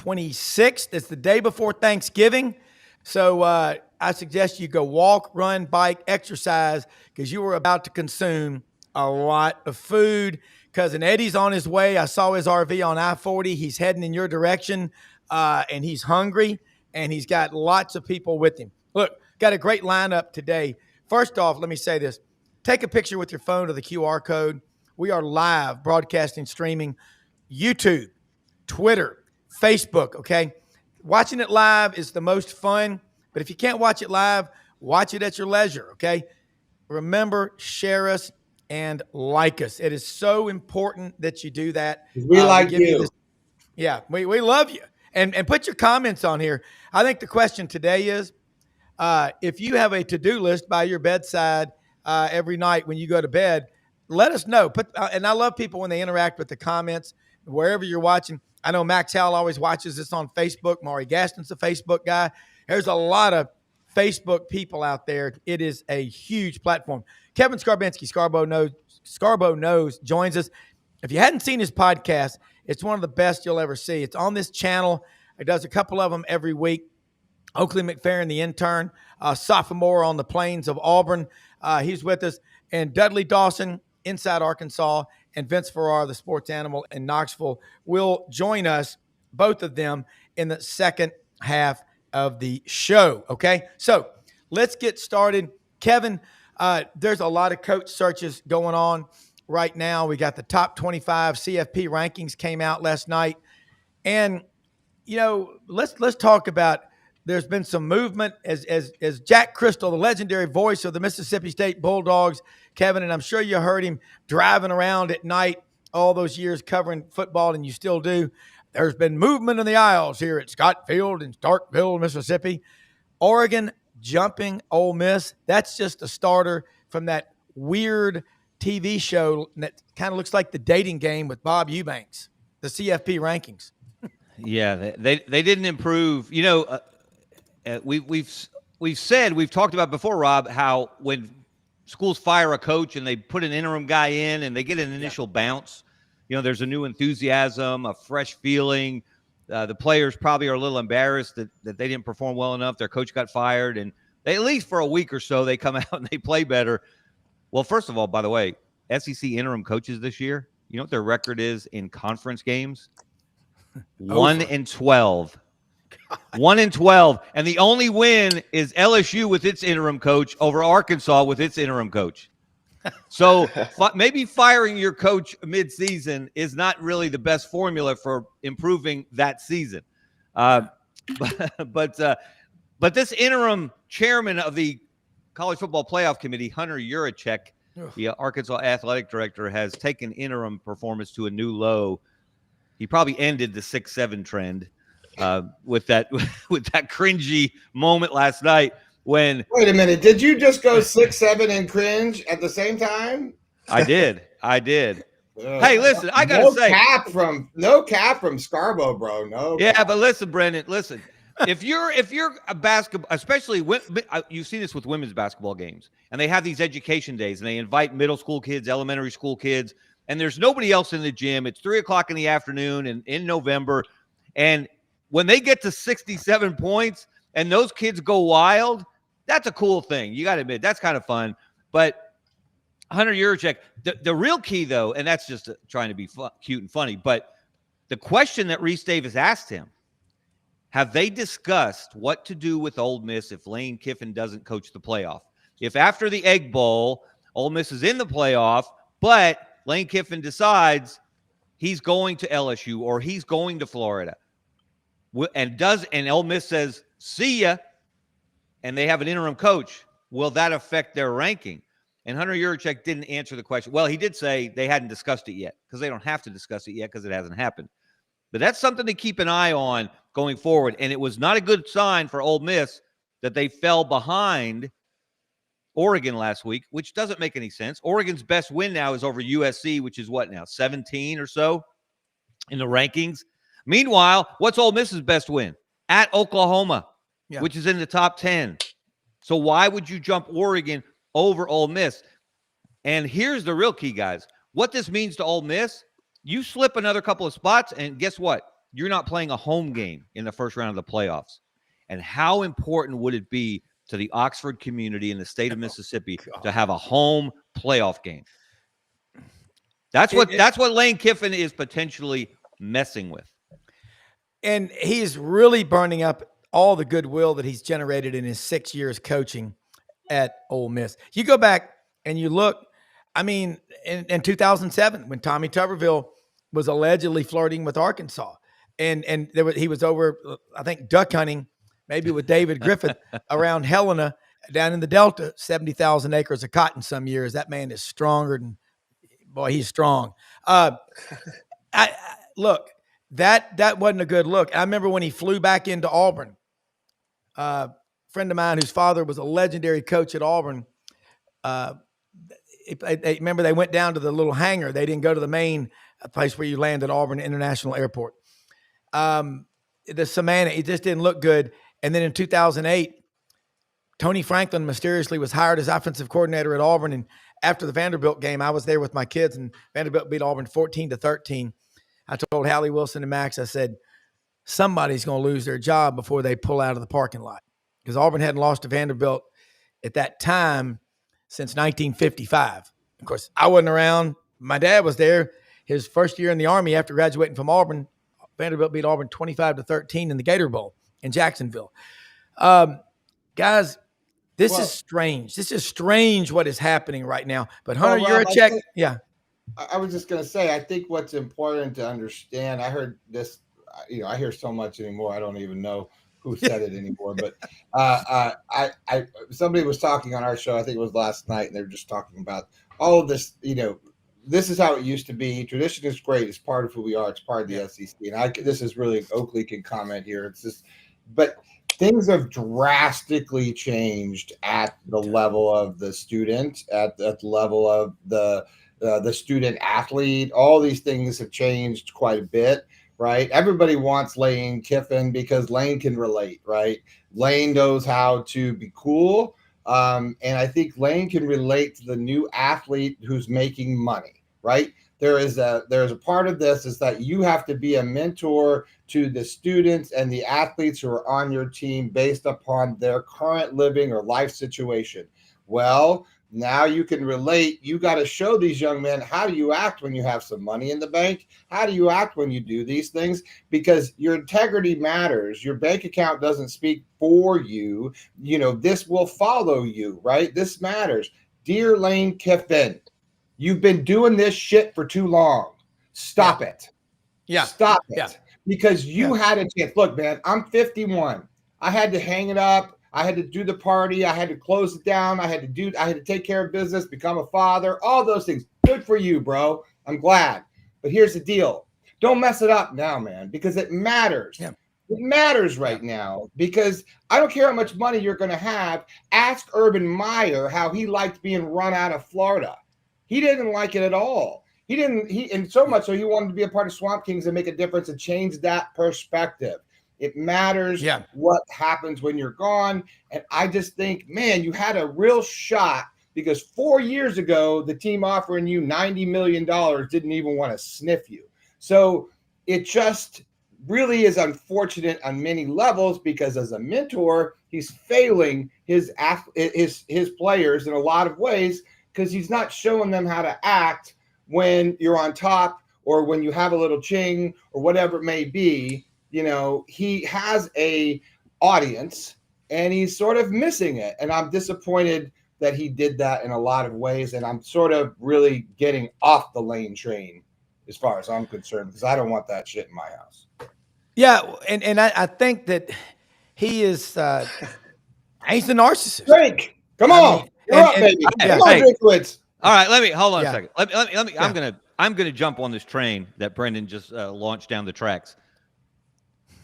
26th. It's the day before Thanksgiving. So I suggest you go walk, run, bike, exercise, because you are about to consume a lot of food. Cousin Eddie's on his way. I saw his RV on I-40. He's heading in your direction, and he's hungry, and he's got lots of people with him. Look, got a great lineup today. First off, let me say this. Take a picture with your phone of the QR code. We are live broadcasting, streaming, YouTube, Twitter, Facebook, okay? Watching it live is the most fun, but if you can't watch it live, watch it at your leisure, okay? Remember, share us and like us. It is so important that you do that. We like you. We love you. And put your comments on here. I think the question today is, if you have a to-do list by your bedside every night when you go to bed, let us know. And I love people when they interact with the comments wherever you're watching. I know Max Howell always watches this on Facebook. Maury Gaston's a Facebook guy. There's a lot of Facebook people out there. It is a huge platform. Kevin Scarbinsky, Scarbo Knows, joins us. If you hadn't seen his podcast, it's one of the best you'll ever see. It's on this channel. He does a couple of them every week. Oakley McFerrin, the intern, sophomore on the plains of Auburn. He's with us. And Dudley Dawson, Inside Arkansas, and Vince Ferrara, the sports animal in Knoxville, will join us, both of them, in the second half of the show, okay? So let's get started. Kevin, there's a lot of coach searches going on right now. We got the top 25 CFP rankings came out last night. And, you know, let's talk about there's been some movement as Jack Crystal, the legendary voice of the Mississippi State Bulldogs, Kevin, and I'm sure you heard him driving around at night all those years covering football, and you still do. There's been movement in the aisles here at Scott Field in Starkville, Mississippi. Oregon jumping Ole Miss. That's just a starter from that weird TV show that kind of looks like the dating game with Bob Eubanks, the CFP rankings. Yeah, they didn't improve. You know, we've talked about before, Rob, how when schools fire a coach and they put an interim guy in and they get an initial bounce, you know, there's a new enthusiasm, a fresh feeling. The players probably are a little embarrassed that they didn't perform well enough. Their coach got fired, and they, at least for a week or so, they come out and they play better. Well, first of all, by the way, SEC interim coaches this year, you know what their record is in conference games? 1-12. 1-12, and the only win is LSU with its interim coach over Arkansas with its interim coach. So maybe firing your coach mid-season is not really the best formula for improving that season. But this interim chairman of the College Football Playoff Committee, Hunter Yurachek, the Arkansas athletic director, has taken interim performance to a new low. He probably ended the 6-7 trend. With that cringy moment last night when – Wait a minute. Did you just go 6-7 and cringe at the same time? I did. Hey, listen, I got to say – No cap from Scarbo, bro. No. Yeah, cap. but listen, Brendan, listen. If you're a basketball – especially you've seen this with women's basketball games, and they have these education days, and they invite middle school kids, elementary school kids, and there's nobody else in the gym. It's 3 o'clock in the afternoon in November, and – when they get to 67 points and those kids go wild, that's a cool thing. You got to admit, that's kind of fun. But Hunter Yurachek, the real key, though, and that's just trying to be cute and funny, but the question that Reese Davis asked him, have they discussed what to do with Ole Miss if Lane Kiffin doesn't coach the playoff? If after the Egg Bowl, Ole Miss is in the playoff, but Lane Kiffin decides he's going to LSU or he's going to Florida, and Ole Miss says, see ya, and they have an interim coach, will that affect their ranking? And Hunter Yurachek didn't answer the question. Well, he did say they hadn't discussed it yet because they don't have to discuss it yet because it hasn't happened. But that's something to keep an eye on going forward. And it was not a good sign for Ole Miss that they fell behind Oregon last week, which doesn't make any sense. Oregon's best win now is over USC, which is what now, 17 or so in the rankings. Meanwhile, what's Ole Miss's best win? At Oklahoma, which is in the top 10. So why would you jump Oregon over Ole Miss? And here's the real key, guys. What this means to Ole Miss, you slip another couple of spots, and guess what? you're not playing a home game in the first round of the playoffs. And how important would it be to the Oxford community in the state of Mississippi to have a home playoff game? That's what Lane Kiffin is potentially messing with. And he's really burning up all the goodwill that he's generated in his 6 years coaching at Ole Miss. You go back and you look, I mean, in 2007, when Tommy Tuberville was allegedly flirting with Arkansas, and he was over, I think, duck hunting, maybe with David Griffith around Helena down in the Delta, 70,000 acres of cotton some years. That man is stronger than, boy, he's strong. Look, that wasn't a good look. I remember when he flew back into Auburn, a friend of mine whose father was a legendary coach at Auburn, remember they went down to the little hangar. They didn't go to the main place where you land at Auburn International Airport. The Savannah, it just didn't look good. And then in 2008, Tony Franklin mysteriously was hired as offensive coordinator at Auburn. And after the Vanderbilt game, I was there with my kids, and Vanderbilt beat Auburn 14-13. I told Hallie Wilson and Max, I said, somebody's going to lose their job before they pull out of the parking lot, because Auburn hadn't lost to Vanderbilt at that time since 1955. Of course, I wasn't around. My dad was there. His first year in the Army after graduating from Auburn, Vanderbilt beat Auburn 25-13 in the Gator Bowl in Jacksonville. Guys, this is strange. This is strange what is happening right now. But Hunter, you're a check. Yeah. I was just going to say, I think what's important to understand, I heard this, I hear so much anymore. I don't even know who said it anymore, but somebody was talking on our show, I think it was last night, and they were just talking about all of this, this is how it used to be. Tradition is great. It's part of who we are. It's part of the SEC. And this is really, Oakley can comment here. It's just, but things have drastically changed at the level of the student, at the level of the student athlete. All these things have changed quite a bit, right? Everybody wants Lane Kiffin because Lane can relate, right? Lane knows how to be cool. And I think Lane can relate to the new athlete who's making money, right? There's a part of this is that you have to be a mentor to the students and the athletes who are on your team based upon their current living or life situation. Well, now you can relate. You got to show these young men, how do you act when you have some money in the bank? How do you act when you do these things? Because your integrity matters. Your bank account doesn't speak for you. This will follow you, right? This matters. Dear Lane Kiffin, you've been doing this shit for too long. Stop it. Yeah. Stop it. Yeah. Because you had a chance. Look, man, I'm 51. I had to hang it up. I had to do the party. I had to close it down. I had to take care of business, become a father, all those things. Good for you, bro. I'm glad. But here's the deal. Don't mess it up now, man, because it matters. Yeah. It matters right now, because I don't care how much money you're going to have. Ask Urban Meyer how he liked being run out of Florida. He didn't like it at all. And so much so he wanted to be a part of Swamp Kings and make a difference and change that perspective. It matters what happens when you're gone. And I just think, man, you had a real shot, because 4 years ago, the team offering you $90 million didn't even want to sniff you. So it just really is unfortunate on many levels, because as a mentor, he's failing his players in a lot of ways, because he's not showing them how to act when you're on top or when you have a little ching or whatever it may be. He has a audience and he's sort of missing it. And I'm disappointed that he did that in a lot of ways. And I'm sort of really getting off the Lane train as far as I'm concerned, because I don't want that shit in my house. Yeah. And I think that he is, he's the narcissist. Drink. Come on. You're up, baby. Come on, Drinkwitz. All right, hold on a second. Let me. I'm gonna jump on this train that Brendan just launched down the tracks.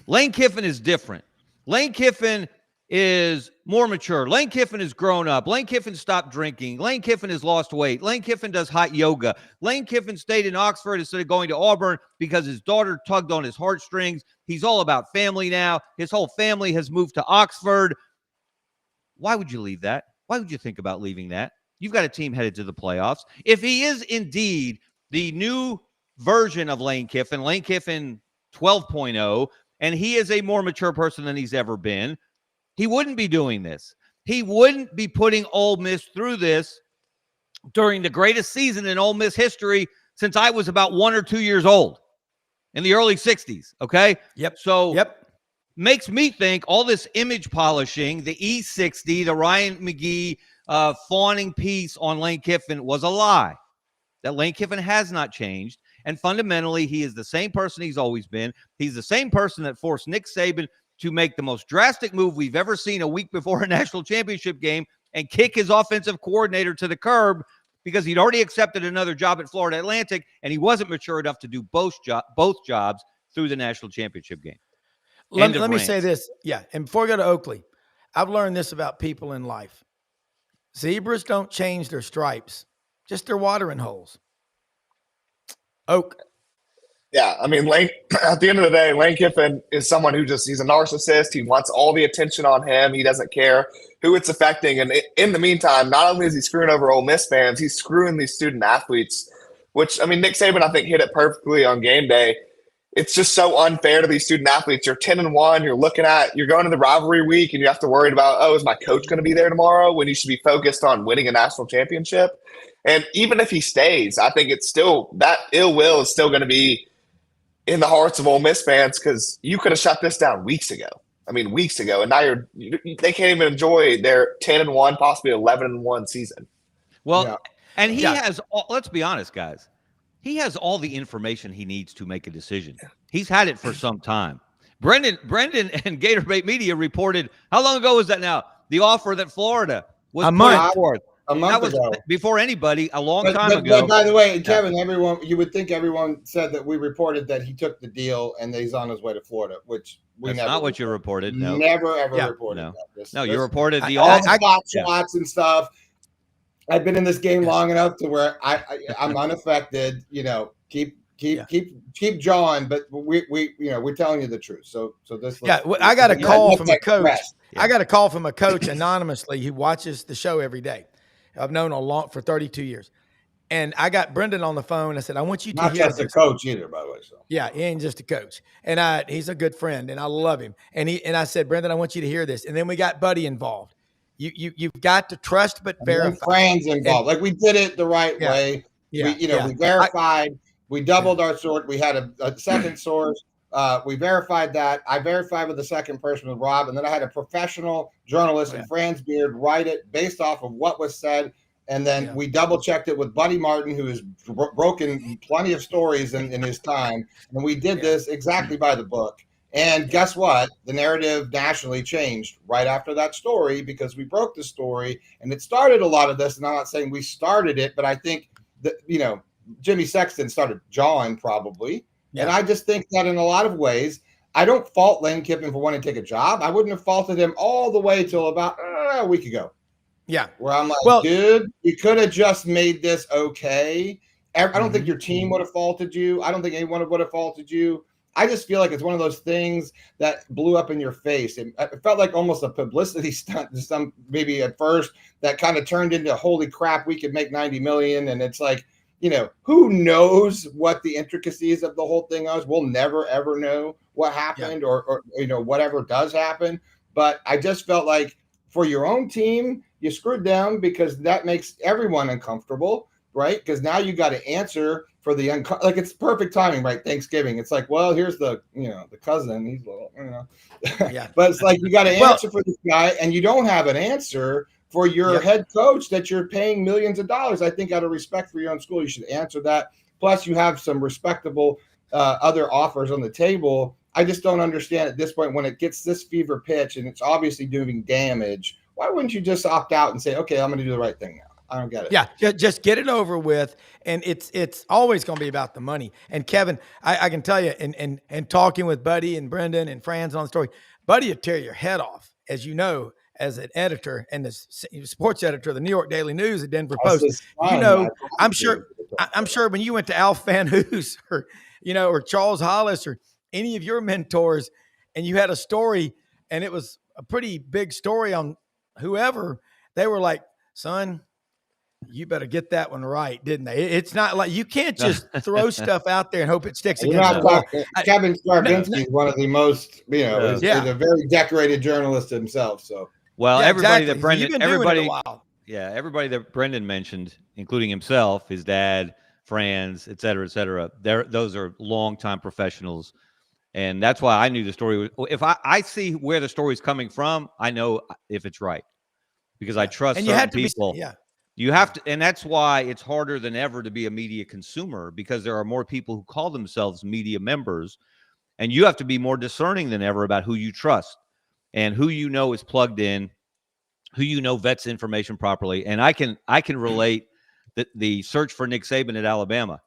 Lane Kiffin is different. Lane Kiffin is more mature. Lane Kiffin has grown up. Lane Kiffin stopped drinking. Lane Kiffin has lost weight. Lane Kiffin does hot yoga. Lane Kiffin stayed in Oxford instead of going to Auburn because his daughter tugged on his heartstrings. He's all about family now. His whole family has moved to Oxford. Why would you leave that? Why would you think about leaving that? You've got a team headed to the playoffs. If he is indeed the new version of Lane Kiffin 12.0, and he is a more mature person than he's ever been, he wouldn't be doing this. He wouldn't be putting Ole Miss through this during the greatest season in Ole Miss history since I was about 1 or 2 years old in the early 60s, okay? Yep. So Yep. makes me think all this image polishing, the E60, the Ryan McGee fawning piece on Lane Kiffin was a lie. That Lane Kiffin has not changed. And fundamentally, he is the same person he's always been. He's the same person that forced Nick Saban to make the most drastic move we've ever seen a week before a national championship game and kick his offensive coordinator to the curb because he'd already accepted another job at Florida Atlantic, and he wasn't mature enough to do both jobs through the national championship game. Let me say this. Yeah. And before I go to Oakley, I've learned this about people in life. Zebras don't change their stripes, just their watering holes. Oak. Yeah, I mean, Lane, at the end of the day, Lane Kiffin is someone who he's a narcissist. He wants all the attention on him. He doesn't care who it's affecting. And in the meantime, not only is he screwing over Ole Miss fans, he's screwing these student athletes, which, I mean, Nick Saban, I think, hit it perfectly on game day. It's just so unfair to these student athletes. You're 10-1. You're going to the rivalry week, and you have to worry about, is my coach going to be there tomorrow? When you should be focused on winning a national championship. And even if he stays, I think it's still that ill will is still going to be in the hearts of Ole Miss fans because you could have shut this down weeks ago. I mean, weeks ago, and now they can't even enjoy their 10-1, possibly 11-1 season. Well, yeah. And he has. Let's be honest, guys. He has all the information he needs to make a decision. He's had it for some time. Brendan and Gatorbait Media reported, how long ago was that now? The offer that Florida was put forth. A month ago. Before anybody, a long time ago. But by the way, Kevin, you would think everyone said that we reported that he took the deal and that he's on his way to Florida, which That's not what you reported. No. Never, ever reported that. No, you reported the shots and stuff. I've been in this game long enough to where I'm unaffected. Keep jawing, but we're telling you the truth. So this. I got a call from a coach. I got a call from a coach anonymously who watches the show every day. I've known for 32 years. And I got Brendan on the phone. I said, I want you to not hear just a coach either, by the way. So. Yeah, he ain't just a coach. And he's a good friend, and I love him. And I said, Brendan, I want you to hear this. And then we got Buddy involved. You've got to trust but verify. Friends involved. Like we did it the right way. Yeah. We verified. We doubled our source. We had a second source. We verified that. I verified with the second person with Rob, and then I had a professional journalist and Franz Beard write it based off of what was said. And then we double checked it with Buddy Martin, who has broken plenty of stories in his time. And we did this exactly by the book. And guess what? The narrative nationally changed right after that story because we broke the story. And it started a lot of this. And I'm not saying we started it, but I think that, Jimmy Sexton started jawing probably. Yeah. And I just think that in a lot of ways, I don't fault Lane Kiffin for wanting to take a job. I wouldn't have faulted him all the way till about a week ago. Yeah. Where I'm like, dude, you could have just made this okay. I don't think your team would have faulted you. I don't think anyone would have faulted you. I just feel like it's one of those things that blew up in your face. It felt like almost a publicity stunt to some, maybe at first, that kind of turned into, holy crap, we could make $90 million. And it's like, who knows what the intricacies of the whole thing is? We'll never, ever know what happened or whatever does happen. But I just felt like for your own team, you screwed down because that makes everyone uncomfortable, right? Because now you got to answer for the like it's perfect timing, right? Thanksgiving. It's like, well, here's the cousin. He's little, but it's like you got to answer for this guy, and you don't have an answer for your head coach that you're paying millions of dollars. I think out of respect for your own school, you should answer that. Plus, you have some respectable other offers on the table. I just don't understand at this point when it gets this fever pitch and it's obviously doing damage. Why wouldn't you just opt out and say, okay, I'm going to do the right thing now? I don't get it. Yeah, just get it over with. And it's always going to be about the money. And Kevin, I can tell you, and talking with Buddy and Brendan and Franz on the story, Buddy would tear your head off, as you know, as an editor and the sports editor of the New York Daily News, the Denver Post. I'm sure when you went to Alf Van Hoos or Charles Hollis or any of your mentors, and you had a story, and it was a pretty big story on whoever, they were like, son, You better get that one right, didn't they? It's not like you can't just throw stuff out there and hope it sticks You're against not the wall. talking. Kevin Scarbinsky is one of the most, is Yeah. a very decorated journalist himself. So, Well, Yeah, everybody exactly. that Brendan, You've been doing it a while. everybody that Brendan mentioned, including himself, his dad, friends, et cetera, those are longtime professionals. And that's why I knew the story. If I see where the story's coming from, I know if it's right because I trust And you certain have to people. be, You have to, and that's why it's harder than ever to be a media consumer because there are more people who call themselves media members, and you have to be more discerning than ever about who you trust and who you know is plugged in, who you know vets information properly. And I can relate the search for Nick Saban at Alabama.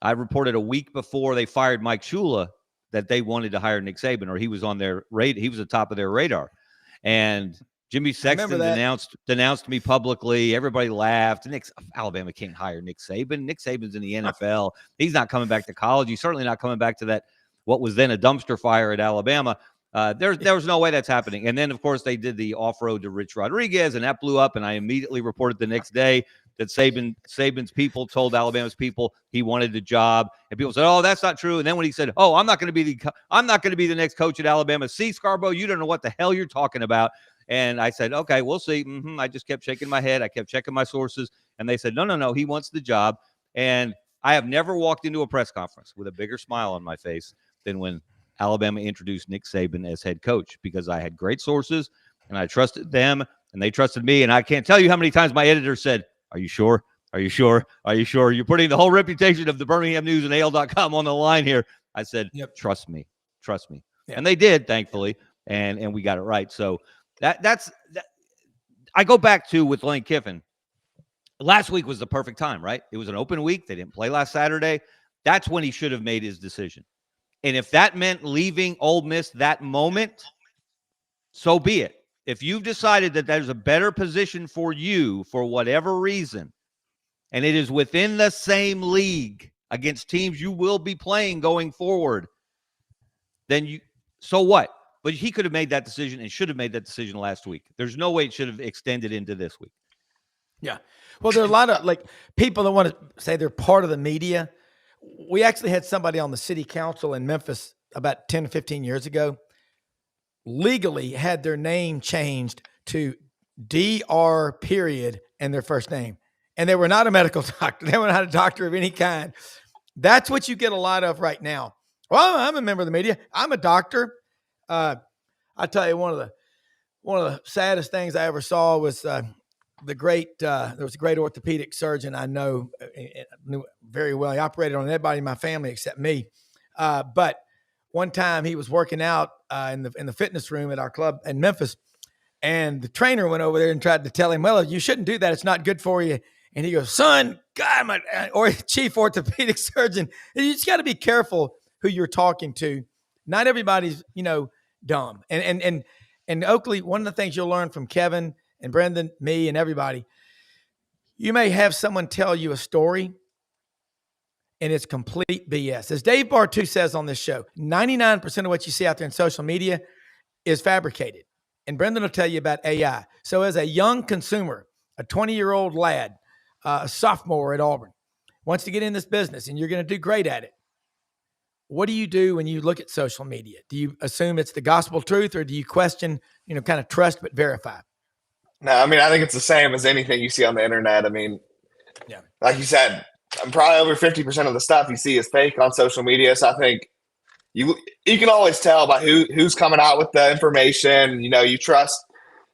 I reported a week before they fired Mike Shula that they wanted to hire Nick Saban, or he was on their radar. He was the top of their radar, and Jimmy Sexton denounced me publicly. Everybody laughed. Alabama can't hire Nick Saban. Nick Saban's in the NFL. He's not coming back to college. He's certainly not coming back to that what was then a dumpster fire at Alabama. There was no way that's happening. And then, of course, they did the off-road to Rich Rodriguez, and that blew up. And I immediately reported the next day that Saban's people told Alabama's people he wanted the job, and people said, "Oh, that's not true." And then when he said, "Oh, I'm not going to be the next coach at Alabama," see, Scarborough, you don't know what the hell you're talking about. And I said, "Okay, we'll see." I just kept shaking my head. I kept checking my sources, and they said, "No, he wants the job." And I have never walked into a press conference with a bigger smile on my face than when Alabama introduced Nick Saban as head coach, because I had great sources and I trusted them and they trusted me. And I can't tell you how many times my editor said, "Are you sure? Are you sure? Are you sure? You're putting the whole reputation of the Birmingham News and AL.com on the line here." I said, Yep. Trust me. Yeah. And they did, thankfully. And we got it right. So that's I go back to with Lane Kiffin. Last week was the perfect time, right? It was an open week. They didn't play last Saturday. That's when he should have made his decision. And if that meant leaving Ole Miss that moment, so be it. If you've decided that there's a better position for you for whatever reason, and it is within the same league against teams you will be playing going forward, then so what? But he could have made that decision and should have made that decision last week. There's no way it should have extended into this week. Yeah. Well, there are a lot of people that want to say they're part of the media. We actually had somebody on the city council in Memphis about 10 to 15 years ago, legally had their name changed to DR period and their first name. And they were not a medical doctor. They were not a doctor of any kind. That's what you get a lot of right now. Well, I'm a member of the media. I'm a doctor. I tell you, one of the saddest things I ever saw was there was a great orthopedic surgeon I knew very well. He operated on everybody in my family except me. But one time he was working out in the fitness room at our club in Memphis, and the trainer went over there and tried to tell him, "Well, you shouldn't do that. It's not good for you." And he goes, "Son, God, or chief orthopedic surgeon, you just got to be careful who you're talking to. Not everybody's, dumb." And Oakley, one of the things you'll learn from Kevin and Brendan, me, and everybody, you may have someone tell you a story and it's complete BS. As Dave Bartu says on this show, 99% of what you see out there in social media is fabricated. And Brendan will tell you about AI. So as a young consumer, a 20-year-old lad, a sophomore at Auburn, wants to get in this business and you're going to do great at it, what do you do when you look at social media? Do you assume it's the gospel truth, or do you question, kind of trust but verify? No, I mean, I think it's the same as anything you see on the internet. I mean, yeah, like you said, probably over 50% of the stuff you see is fake on social media. So I think you can always tell by who's coming out with the information. You trust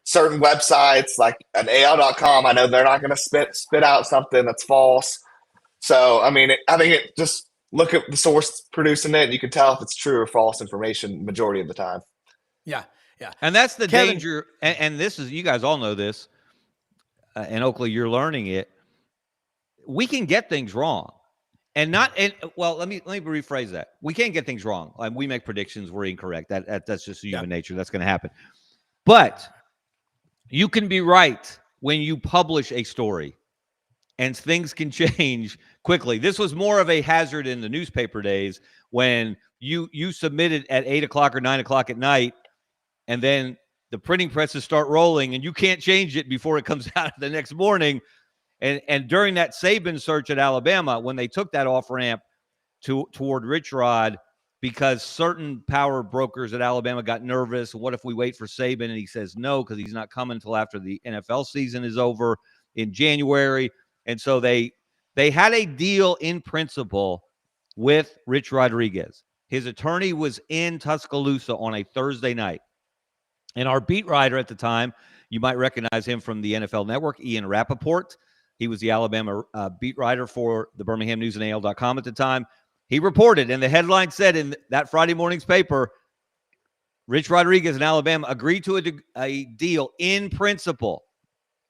certain websites like an AL.com. I know they're not going to spit out something that's false. So, I mean, I think it just look at the source producing it, and you can tell if it's true or false information majority of the time. Yeah. Yeah. And that's the Kevin, danger. And this is, you guys all know this, and Oakley, you're learning it. We can get things wrong. Let me rephrase that. We can't get things wrong. We make predictions, we're incorrect. That's just human nature. That's going to happen. But you can be right when you publish a story, and things can change quickly. This was more of a hazard in the newspaper days when you submitted at 8 o'clock or 9 o'clock at night, and then the printing presses start rolling and you can't change it before it comes out the next morning. And during that Saban search at Alabama, when they took that off ramp toward Rich Rod, because certain power brokers at Alabama got nervous. What if we wait for Saban? And he says no, because he's not coming until after the NFL season is over in January. And so they had a deal in principle with Rich Rodriguez. His attorney was in Tuscaloosa on a Thursday night. And our beat writer at the time, you might recognize him from the NFL Network, Ian Rappaport. He was the Alabama beat writer for the Birmingham News and AL.com at the time. He reported, and the headline said in that Friday morning's paper, Rich Rodriguez in Alabama agreed to a deal in principle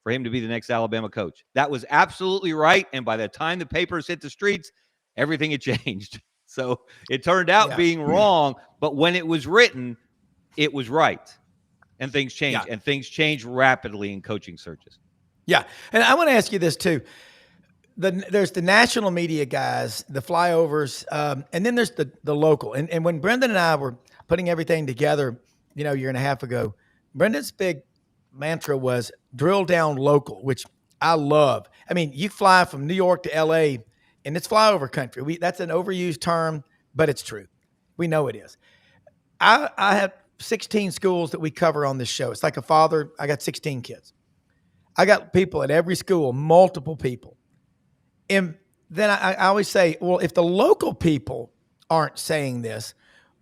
for him to be the next Alabama coach. That was absolutely right. And by the time the papers hit the streets, everything had changed. So it turned out being wrong. But when it was written, it was right. And things changed. And things changed rapidly in coaching searches. Yeah. And I want to ask you this too. There's the national media guys, the flyovers, and then there's the local. And when Brendan and I were putting everything together, a year and a half ago, Brendan's big mantra was drill down local, which I love. I mean, you fly from New York to LA and it's flyover country. That's an overused term, but it's true. We know it is. I have 16 schools that we cover on this show. It's like a father. I got 16 kids. I got people at every school, multiple people. And then I always say, well, if the local people aren't saying this,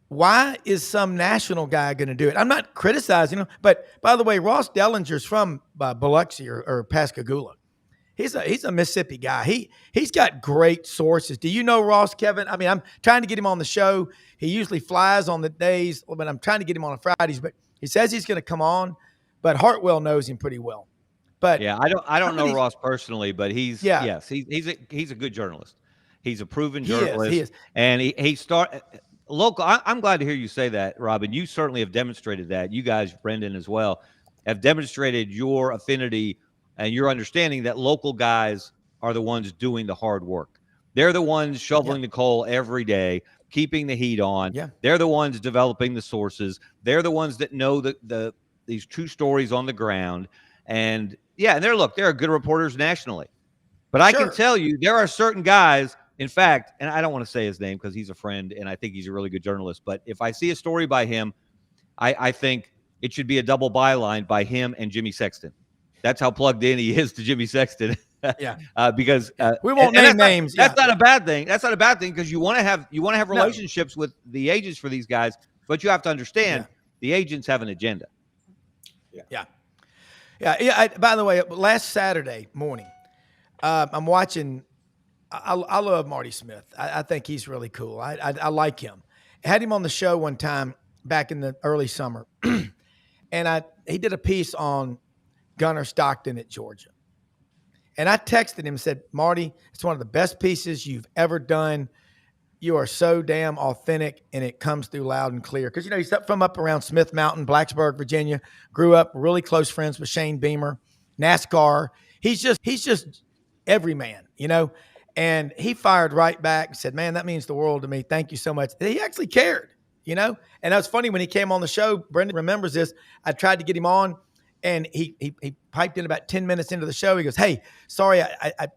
why is some national guy going to do it? I'm not criticizing him, but by the way, Ross Dellinger's from Biloxi or Pascagoula. He's a Mississippi guy. He's got great sources. Do you know Ross, Kevin? I mean, I'm trying to get him on the show. He usually flies on the days, but I'm trying to get him on Fridays. But he says he's going to come on. But Hartwell knows him pretty well. But yeah, I don't know Ross personally, but he's a good journalist. He's a proven journalist. He is. And he started local. I'm glad to hear you say that, Robin. You certainly have demonstrated that. You guys, Brendan as well, have demonstrated your affinity and your understanding that local guys are the ones doing the hard work. They're the ones shoveling the coal every day, keeping the heat on. Yeah. They're the ones developing the sources. They're the ones that know these true stories on the ground. And they're good reporters nationally. But I can tell you there are certain guys, in fact, and I don't want to say his name because he's a friend and I think he's a really good journalist. But if I see a story by him, I think it should be a double byline by him and Jimmy Sexton. That's how plugged in he is to Jimmy Sexton. Because we won't name names. That's not a bad thing. That's not a bad thing because you want to have relationships with the agents for these guys, but you have to understand the agents have an agenda. Yeah. By the way, last Saturday morning, I'm watching. I love Marty Smith. I think he's really cool. I like him. I had him on the show one time back in the early summer, and he did a piece on Gunnar Stockton at Georgia. And I texted him and said, Marty, it's one of the best pieces you've ever done. You are so damn authentic, and it comes through loud and clear. Because, he's from up around Smith Mountain, Blacksburg, Virginia. Grew up really close friends with Shane Beamer, NASCAR. He's just every man, And he fired right back and said, man, that means the world to me. Thank you so much. He actually cared, And that was funny when he came on the show. Brendan remembers this. I tried to get him on, and he piped in about 10 minutes into the show. He goes, hey, sorry,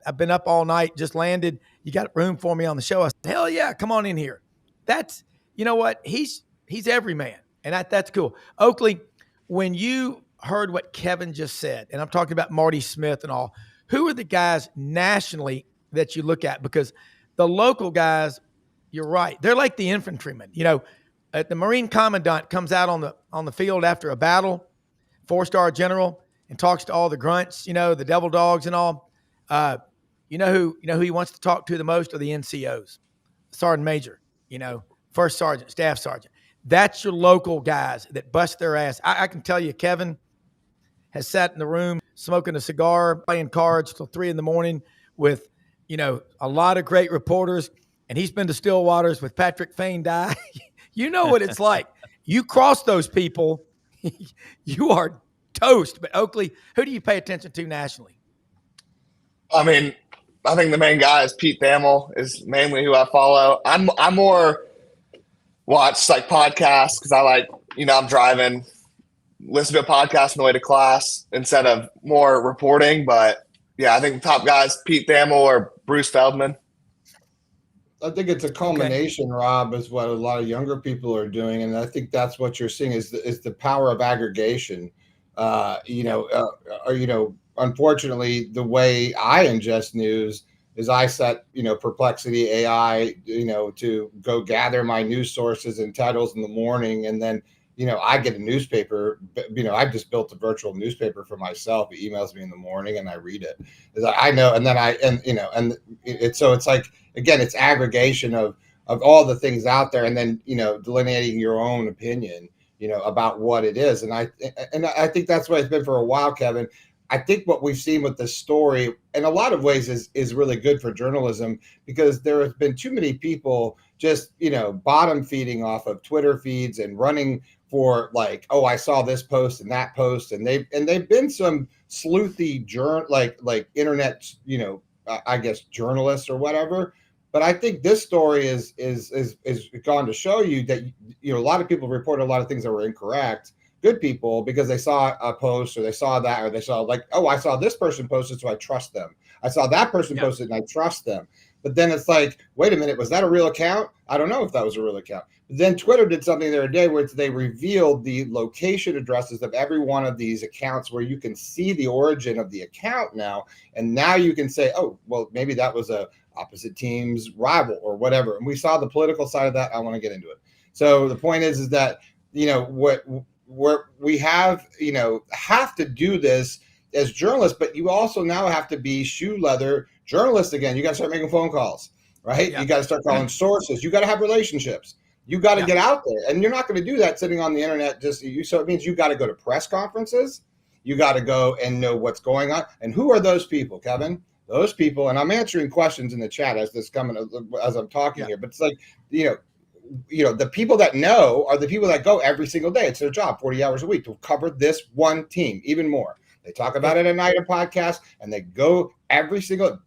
I've been up all night, just landed. You got room for me on the show? I said, hell yeah, come on in here. That's, you know what? He's every man, and that's cool. Oakley, when you heard what Kevin just said, and I'm talking about Marty Smith and all, who are the guys nationally that you look at? Because the local guys, you're right. They're like the infantrymen. The Marine commandant comes out on the field after a battle, 4-star general, and talks to all the grunts, the devil dogs and all. Who he wants to talk to the most are the NCOs, sergeant major, first sergeant, staff sergeant. That's your local guys that bust their ass. I can tell you, Kevin has sat in the room smoking a cigar, playing cards till 3 a.m. with, a lot of great reporters. And he's been to Stillwater's with Patrick Fain Dye. You know what it's like. You cross those people, you are toast. But Oakley, who do you pay attention to nationally? I mean, I think the main guy is Pete Thamel is mainly who I follow. I'm more watch like podcasts because I like, I'm driving, listen to a podcast on the way to class instead of more reporting. But Yeah, I think the top guys, Pete Thamel or Bruce Feldman. I think it's a culmination, Rob, is what a lot of younger people are doing, and I think that's what you're seeing is the power of aggregation. Unfortunately, the way I ingest news is I set Perplexity AI to go gather my news sources and titles in the morning, and then I get a newspaper. I've just built a virtual newspaper for myself. It emails me in the morning, and I read it. I know, and then it's like, again, it's aggregation of all the things out there, and then delineating your own opinion, about what it is. And I think that's what it's been for a while, Kevin. I think what we've seen with this story, in a lot of ways, is really good for journalism, because there have been too many people just bottom feeding off of Twitter feeds and running for like, oh, I saw this post and that post, and they've been some sleuthy like internet I guess journalists or whatever. But I think this story is gone to show you that a lot of people reported a lot of things that were incorrect. Good people, because they saw a post or they saw that, or they saw like, oh, I saw this person posted, so I trust them. I saw that person posted and I trust them. But then it's like, wait a minute, was that a real account? I don't know if that was a real account. But then Twitter did something the other day where they revealed the location addresses of every one of these accounts, where you can see the origin of the account now. And now you can say, oh, well, maybe that was a opposite team's rival or whatever. And we saw the political side of that. I want to get into it. So the point is that, we have to do this as journalists, but you also now have to be shoe leather journalists again. You got to start making phone calls, right? Yeah. You got to start calling sources. You got to have relationships. You got to get out there, and you're not going to do that sitting on the internet. So it means you got to go to press conferences. You got to go and know what's going on. And who are those people, Kevin? Those people, and I'm answering questions in the chat as I'm talking here. But it's like, the people that know are the people that go every single day. It's their job, 40 hours a week, to cover this one team, even more. They talk about it at night in podcasts, and they go every single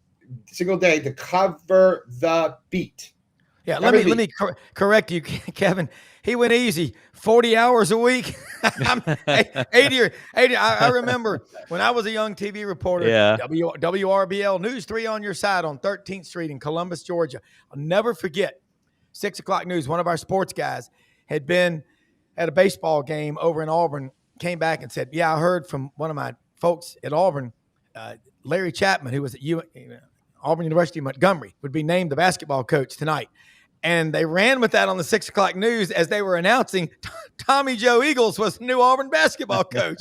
day to cover the beat. Yeah, let me correct you, Kevin. He went easy. 40 hours a week. 80. I remember when I was a young TV reporter, WRBL News 3 on your side on 13th Street in Columbus, Georgia. I'll never forget. 6 o'clock news. One of our sports guys had been at a baseball game over in Auburn, came back and said, yeah, I heard from one of my folks at Auburn, Larry Chapman, who was at Auburn University Montgomery, would be named the basketball coach tonight. And they ran with that on the 6 o'clock news as they were announcing Tommy Joe Eagles was the new Auburn basketball coach.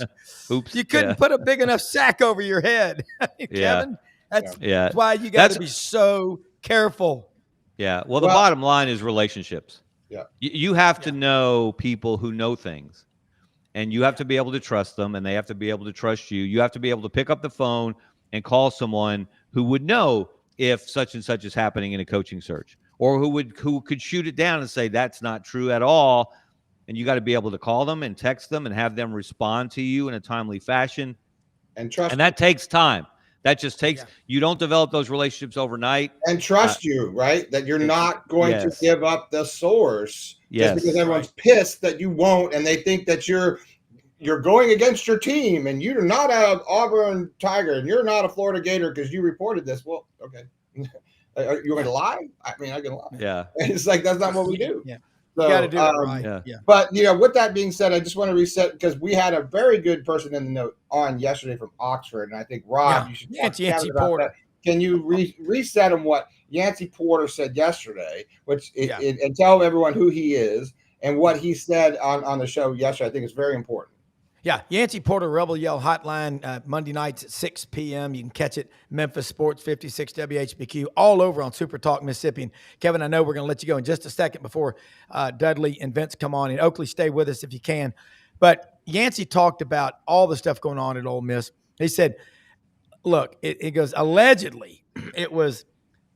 Oops. You couldn't put a big enough sack over your head. Kevin, that's why you got to be so careful. Yeah. Well, the bottom line is relationships. Yeah. You have to know people who know things, and you have to be able to trust them, and they have to be able to trust you. You have to be able to pick up the phone and call someone who would know if such and such is happening in a coaching search, or who could shoot it down and say that's not true at all. And you got to be able to call them and text them and have them respond to you in a timely fashion. And trust. And that takes time. That just takes, you don't develop those relationships overnight. And trust you, right? That you're not going to give up the source just because everyone's pissed that you won't, and they think that you're going against your team, and you're not an Auburn Tiger, and you're not a Florida Gator because you reported this. Well, okay. Are you going to lie? I mean, I can lie. Yeah. It's like, that's not what we do. Yeah. So, you got to do it right. Yeah. But, with that being said, I just want to reset, because we had a very good person in the note on yesterday from Oxford. And I think, Rob, you should Yancey Porter. That. Can you reset him what Yancey Porter said yesterday, and tell everyone who he is and what he said on the show yesterday? I think it's very important. Yeah, Yancey Porter Rebel Yell Hotline, Monday nights at 6 p.m. You can catch it, Memphis Sports 56 WHBQ, all over on Super Talk Mississippi. And Kevin, I know we're going to let you go in just a second before Dudley and Vince come on. And Oakley, stay with us if you can. But Yancey talked about all the stuff going on at Ole Miss. He said, look, it goes, allegedly, it was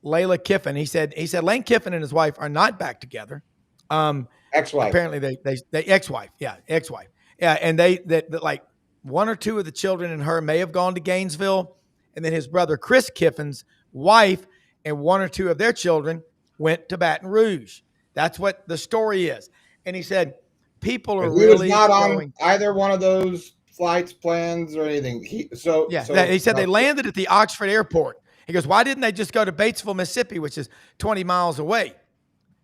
Layla Kiffin. He said Lane Kiffin and his wife are not back together. Ex-wife. Apparently they ex-wife. Yeah, ex-wife. Yeah, and that like one or two of the children and her may have gone to Gainesville, and then his brother Chris Kiffin's wife and one or two of their children went to Baton Rouge. That's what the story is. And he said people are really not on either one of those flights, plans, or anything. He said they landed at the Oxford airport. He goes, why didn't they just go to Batesville, Mississippi, which is 20 miles away?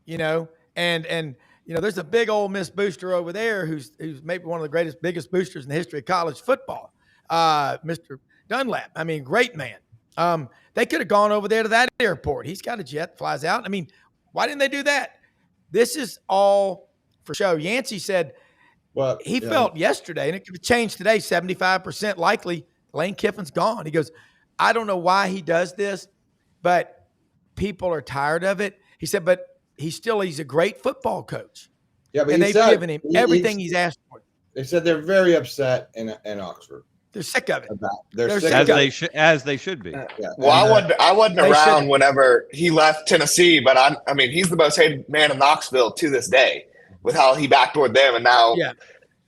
And there's a big Ole Miss booster over there who's maybe one of the biggest boosters in the history of college football, Mr. Dunlap. I mean, great man. They could have gone over there to that airport. He's got a jet, flies out. I mean, why didn't they do that? This is all for show. Yancey said he felt yesterday, and it could change today, 75% likely Lane Kiffin's gone. He goes, I don't know why he does this, but people are tired of it. He said, but he's a great football coach. Yeah, but they've given him everything he's asked for. They said they're very upset in Oxford. They're sick of it. They're sick of it. As they should be. Well, I wasn't around whenever he left Tennessee, but I mean, he's the most hated man in Knoxville to this day with how he backdoored them. And now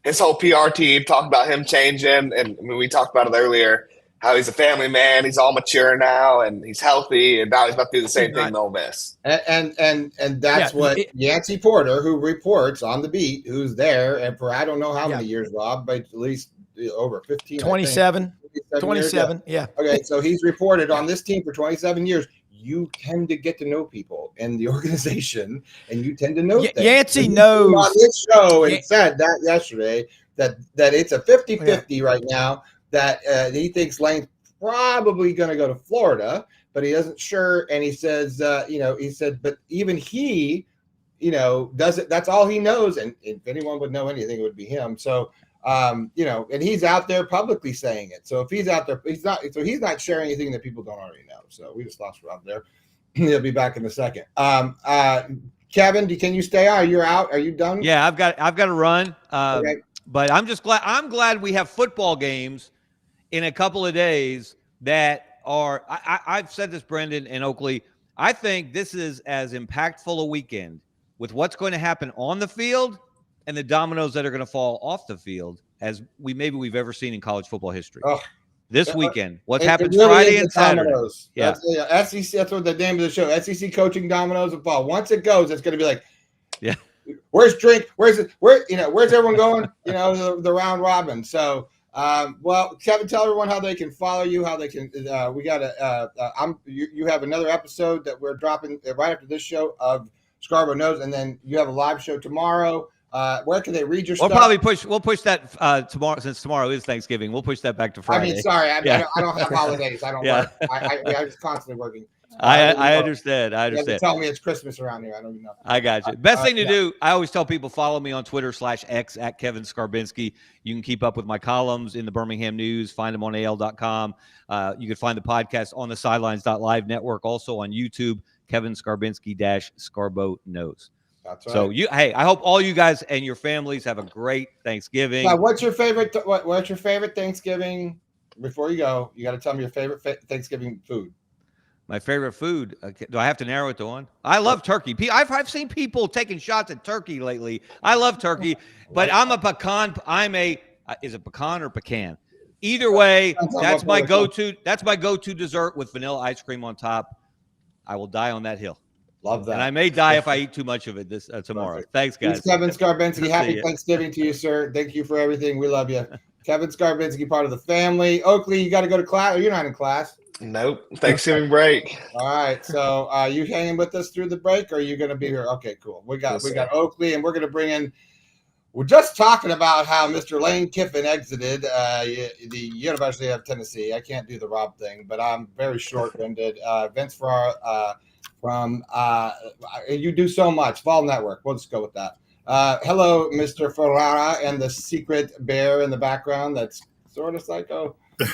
his whole PR team talked about him changing. And I mean, we talked about it earlier, how he's a family man. He's all mature now and he's healthy. And now he's about to do the same thing in Ole Miss. And that's what Yancey Porter, who reports on the beat, who's there and for I don't know how many years, Rob, but at least over 15, 27 years. Okay, so he's reported on this team for 27 years. You tend to get to know people in the organization, and you tend to know things. Yancey knows on this show and said that yesterday that it's a 50-50 right now. That he thinks Lane's probably going to go to Florida, but he isn't sure. And he says, he said, but even he, does it. That's all he knows. And if anyone would know anything, it would be him. So. And he's out there publicly saying it. So if he's out there, he's not sharing anything that people don't already know. So we just lost Rob there. He'll be back in a second. Kevin, can you stay on? You're out. Are you done? Yeah, I've got to run. Okay. But I'm glad we have football games in a couple of days that are, I've said this, Brendan and Oakley, I think this is as impactful a weekend with what's going to happen on the field and the dominoes that are going to fall off the field as we've ever seen in college football history. This weekend, what's happened really Friday and Saturday. Dominoes. Yeah. SEC, that's what the name of the show, SEC Coaching Dominoes of Fall. Once it goes, it's going to be like, where's drink? Where's everyone going? The round robin. So, Kevin, tell everyone how they can follow you, how they can, you have another episode that we're dropping right after this show of Scarborough Knows. And then you have a live show tomorrow. Where can they read your stuff? We'll push that tomorrow, since tomorrow is Thanksgiving. We'll push that back to Friday. I mean, sorry, I don't have holidays. I don't work. I'm just constantly working. I understand. You have to tell me it's Christmas around here. I don't even know. I got you. Best thing to do, I always tell people, follow me on Twitter /X at Kevin Scarbinsky. You can keep up with my columns in the Birmingham News. Find them on AL.com. You can find the podcast on the Sidelines.live network, also on YouTube, Kevin Scarbinsky _Scarbo Knows. That's right. So I hope all you guys and your families have a great Thanksgiving. Now, what's your favorite? What's your favorite Thanksgiving? Before you go, you got to tell me your favorite Thanksgiving food. My favorite food. Do I have to narrow it to one? I love turkey. I've seen people taking shots at turkey lately. I love turkey, but I'm a pecan. Is it pecan or pecan? Either way, that's my go-to. That's my go-to dessert with vanilla ice cream on top. I will die on that hill. Love that. And I may die if I eat too much of it tomorrow. Thanks, guys. It's Kevin Scarbinsky. Happy Thanksgiving to you, sir. Thank you for everything. We love you. Kevin Scarbinsky, part of the family. Oakley, you got to go to class. You're not in class. Nope. Thanksgiving break. All right. So you hanging with us through the break, or are you going to be here? Okay, cool. We got Oakley, and we're going to bring in. We're just talking about how Mr. Lane Kiffin exited the University of Tennessee. I can't do the Rob thing, but I'm very short-winded. Vince Ferrara you do so much. Fall Network. We'll just go with that. Hello, Mr. Ferrara, and the secret bear in the background. That's sort of psycho. There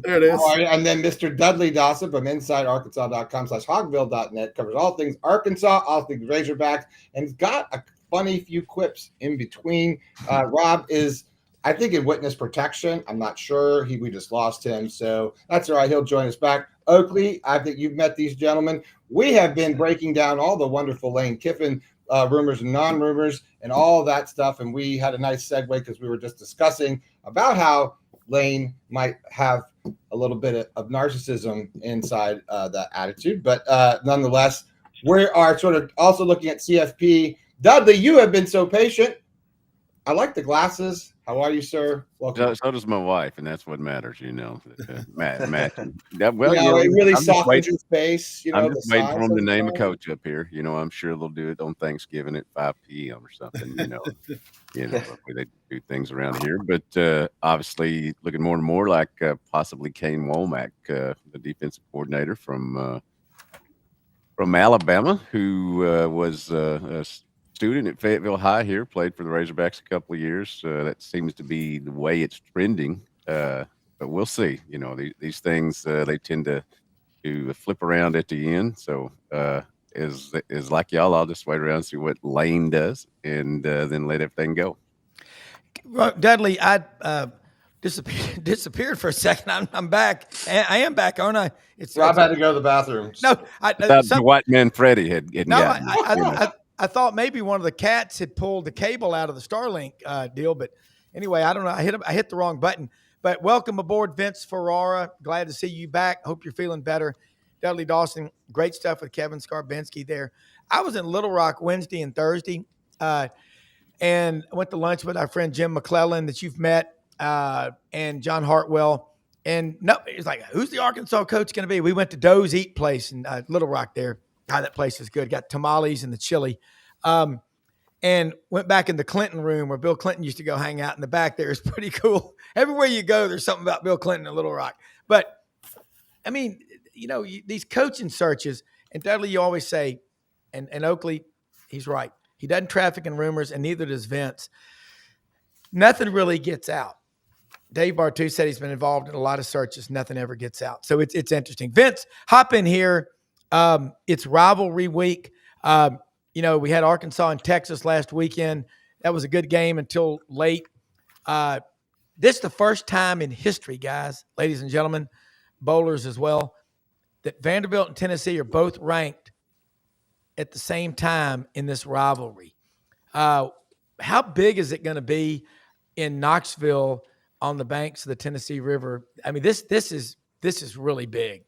it is. And then Mr. Dudley Dawson from InsideArkansas.com/hogville.net covers all things Arkansas, all things Razorbacks, and he's got a funny few quips in between. Rob is, I think, in witness protection. I'm not sure. We just lost him, so that's all right. He'll join us back. Oakley, I think you've met these gentlemen. We have been breaking down all the wonderful Lane Kiffin rumors and non-rumors and all that stuff, and we had a nice segue because we were just discussing about how Lane might have a little bit of narcissism inside that attitude. But nonetheless, we are sort of also looking at CFP. Dudley, you have been so patient. I like the glasses. How are you, sir? Welcome. So does my wife, and that's what matters, matching. It really softens your face. I'm just waiting for them to name a coach up here. I'm sure they'll do it on Thanksgiving at 5 p.m. or something. The way they do things around here. But obviously, looking more and more like possibly Kane Womack, the defensive coordinator from Alabama, who was a student at Fayetteville High here, played for the Razorbacks a couple of years. That seems to be the way it's trending. But we'll see. These things, they tend to flip around at the end. So is like y'all, I'll just wait around and see what Lane does and then let everything go. Dudley, I disappeared for a second. I'm back. I am back, aren't I? Rob had to go to the bathroom. No, the white man Freddie had gotten. I thought maybe one of the cats had pulled the cable out of the Starlink deal, but anyway, I don't know. I hit the wrong button. But welcome aboard, Vince Ferrara. Glad to see you back. Hope you're feeling better. Dudley Dawson, great stuff with Kevin Scarbinsky there. I was in Little Rock Wednesday and Thursday, and I went to lunch with our friend Jim McClellan that you've met, and John Hartwell. And it's like, who's the Arkansas coach going to be? We went to Doe's Eat Place in Little Rock there. God, that place is good. Got tamales and the chili. And went back in the Clinton room where Bill Clinton used to go hang out in the back there. It's pretty cool. Everywhere you go, there's something about Bill Clinton in Little Rock. But, I mean, these coaching searches, and Dudley, you always say, and Oakley, he's right. He doesn't traffic in rumors, and neither does Vince. Nothing really gets out. Dave Bartu said he's been involved in a lot of searches. Nothing ever gets out. So it's interesting. Vince, hop in here. It's rivalry week. We had Arkansas and Texas last weekend. That was a good game until late. This is the first time in history, guys, ladies and gentlemen, bowlers as well, that Vanderbilt and Tennessee are both ranked at the same time in this rivalry. How big is it going to be in Knoxville on the banks of the Tennessee River? I mean, this is really big.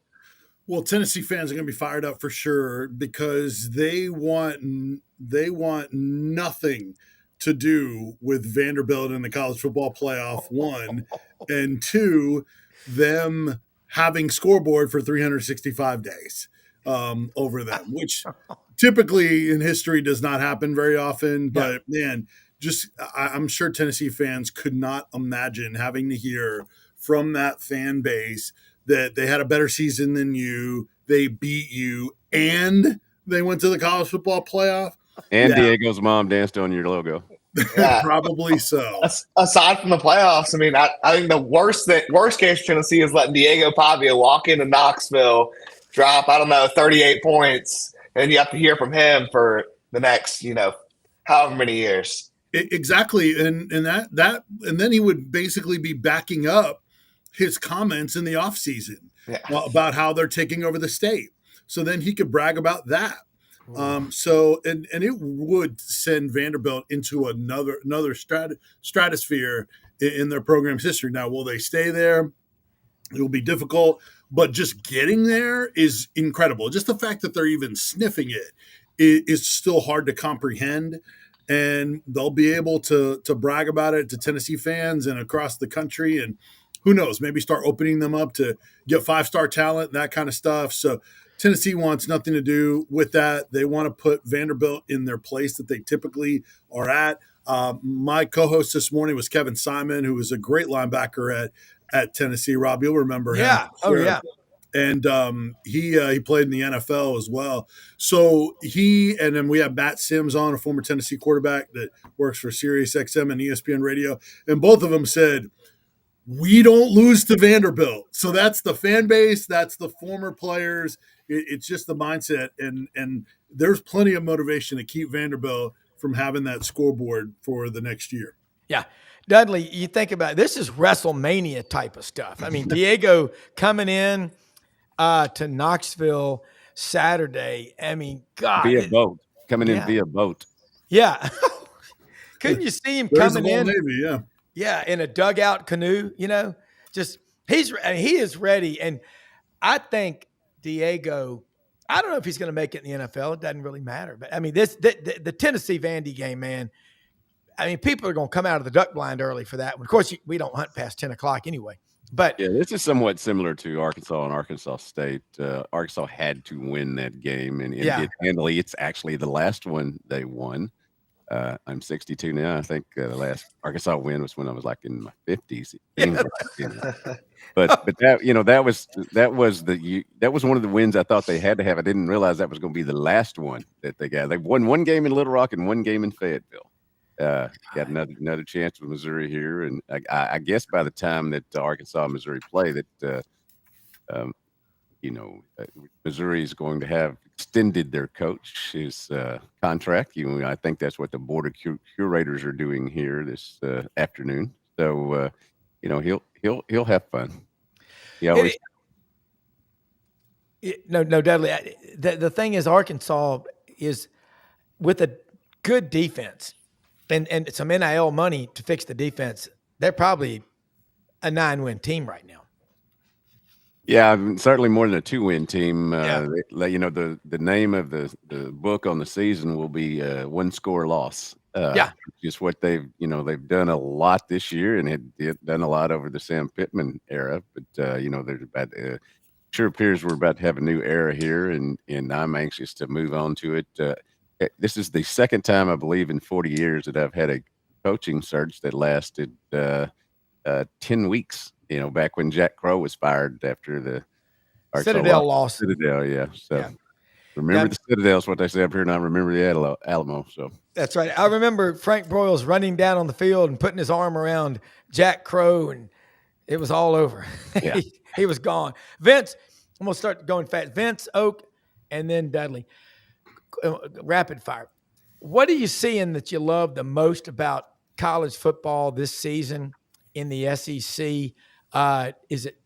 Well, Tennessee fans are going to be fired up for sure because they want nothing to do with Vanderbilt in the college football playoff, one, and two, them having scoreboard for 365 days over them, which typically in history does not happen very often. But man, I'm sure Tennessee fans could not imagine having to hear from that fan base that they had a better season than you, they beat you, and they went to the college football playoff. And Diego's mom danced on your logo. Yeah. Probably so. Aside from the playoffs, I mean, I think the worst case for Tennessee is letting Diego Pavia walk into Knoxville, drop, 38 points, and you have to hear from him for the next, however many years. Exactly. And then he would basically be backing up his comments in the offseason about how they're taking over the state. So then he could brag about that. And it would send Vanderbilt into another stratosphere in their program's history. Now, will they stay there? It will be difficult, but just getting there is incredible. Just the fact that they're even sniffing it is still hard to comprehend. And they'll be able to brag about it to Tennessee fans and across the country. And who knows, maybe start opening them up to get 5-star talent and that kind of stuff. So Tennessee wants nothing to do with that. They want to put Vanderbilt in their place that they typically are at. My co-host this morning was Kevin Simon, who was a great linebacker at Tennessee. Rob, you'll remember him. Yeah. Oh, yeah. And he played in the NFL as well. So and then we have Matt Sims on, a former Tennessee quarterback that works for Sirius XM and ESPN Radio. And both of them said, we don't lose to Vanderbilt. So that's the fan base. That's the former players. It's just the mindset. And there's plenty of motivation to keep Vanderbilt from having that scoreboard for the next year. Yeah. Dudley, you think about it, this is WrestleMania type of stuff. I mean, Diego coming in to Knoxville Saturday. I mean, God. Via boat. Coming in via boat. Yeah. Couldn't you see him coming in? Navy, yeah. Yeah, in a dugout canoe, just he is ready. And I think Diego, I don't know if he's going to make it in the NFL. It doesn't really matter. But I mean, the Tennessee Vandy game, man, I mean, people are going to come out of the duck blind early for that one. Of course, we don't hunt past 10 o'clock anyway. But yeah, this is somewhat similar to Arkansas and Arkansas State. Arkansas had to win that game, and did handily. It's actually the last one they won. I'm 62 now. I think the last Arkansas win was when I was like in my 50s. Yeah. But that was one of the wins I thought they had to have. I didn't realize that was going to be the last one that they got. They won one game in Little Rock and one game in Fayetteville. Got another chance with Missouri here, and I guess by the time that Arkansas and Missouri play, that Missouri is going to have extended their coach's contract. I think that's what the board of curators are doing here this afternoon. So he'll have fun. He always. No, Dudley. The thing is, Arkansas is with a good defense and some NIL money to fix the defense. They're probably a 9-win team right now. Yeah, certainly more than a 2-win team. The name of the book on the season will be one score loss. Just what they've done a lot this year and had done a lot over the Sam Pittman era. But there's about sure appears we're about to have a new era here, and I'm anxious to move on to it. This is the second time I believe in 40 years that I've had a coaching search that lasted 10 weeks. Back when Jack Crow was fired after the Citadel loss. Citadel, yeah. So remember the Citadel is what they say up here, and I remember the Alamo. So that's right. I remember Frank Broyles running down on the field and putting his arm around Jack Crow, and it was all over. Yeah. he was gone. Vince, I'm going to start going fast. Vince, Oak, and then Dudley. Rapid fire. What are you seeing that you love the most about college football this season in the SEC? What is it?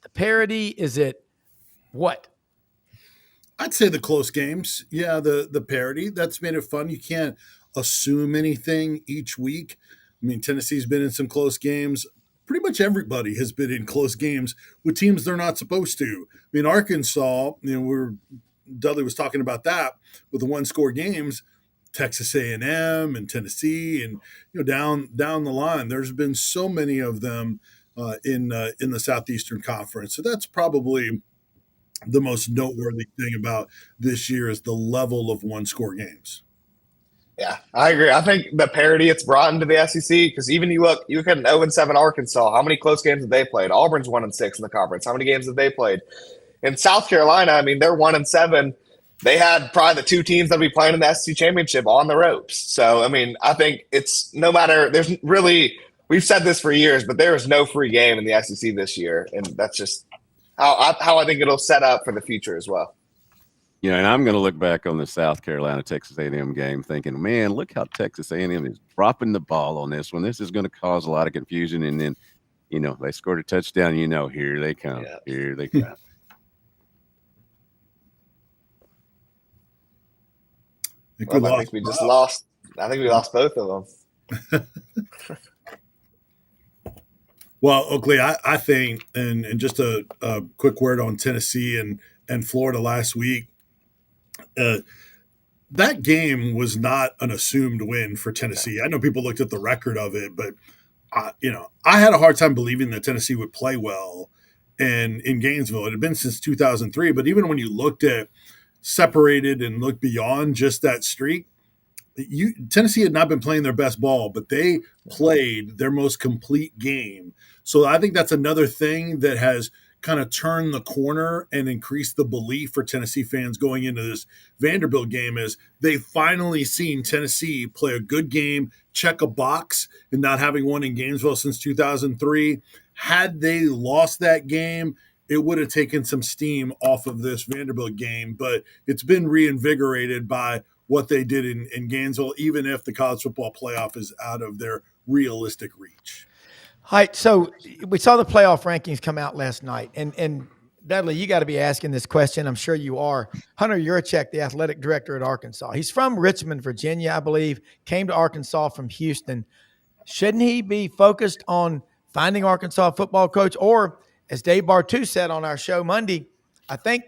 The parity? Is it what? I'd say the close games. Yeah, the parity. That's made it fun. You can't assume anything each week. I mean, Tennessee's been in some close games. Pretty much everybody has been in close games with teams they're not supposed to. I mean, Arkansas, Dudley was talking about that with the one-score games, Texas A&M and Tennessee, and down the line. There's been so many of them in the Southeastern Conference. So that's probably the most noteworthy thing about this year is the level of one-score games. Yeah, I agree. I think the parity it's brought into the SEC, because even you look at an 0-7 Arkansas. How many close games have they played? Auburn's 1-6 in the conference. How many games have they played? In South Carolina, I mean, they're 1-7. They had probably the two teams that'll be playing in the SEC championship on the ropes. So, I mean, I think it's no matter. There's really, we've said this for years, but there is no free game in the SEC this year, and that's just how I think it'll set up for the future as well. And I'm going to look back on the South Carolina Texas A&M game, thinking, man, look how Texas A&M is dropping the ball on this one. This is going to cause a lot of confusion, and then, they scored a touchdown. Here they come. Yeah. Here they come. I think we just lost. I think we lost both of them. Well, Oakley, I think, and just a quick word on Tennessee and Florida last week. That game was not an assumed win for Tennessee. I know people looked at the record of it, but I had a hard time believing that Tennessee would play well in Gainesville. It had been since 2003, but even when you looked at separated and looked beyond just that streak, Tennessee had not been playing their best ball, but they played their most complete game. So I think that's another thing that has kind of turned the corner and increased the belief for Tennessee fans going into this Vanderbilt game is they've finally seen Tennessee play a good game, check a box, and not having won in Gainesville since 2003. Had they lost that game, it would have taken some steam off of this Vanderbilt game, but it's been reinvigorated by what they did in Gainesville, even if the college football playoff is out of their realistic reach. All right, so we saw the playoff rankings come out last night, and Dudley, you got to be asking this question. I'm sure you are. Hunter Yurachek, the athletic director at Arkansas. He's from Richmond, Virginia, I believe, came to Arkansas from Houston. Shouldn't he be focused on finding Arkansas football coach? Or, as Dave Bartu said on our show Monday, I think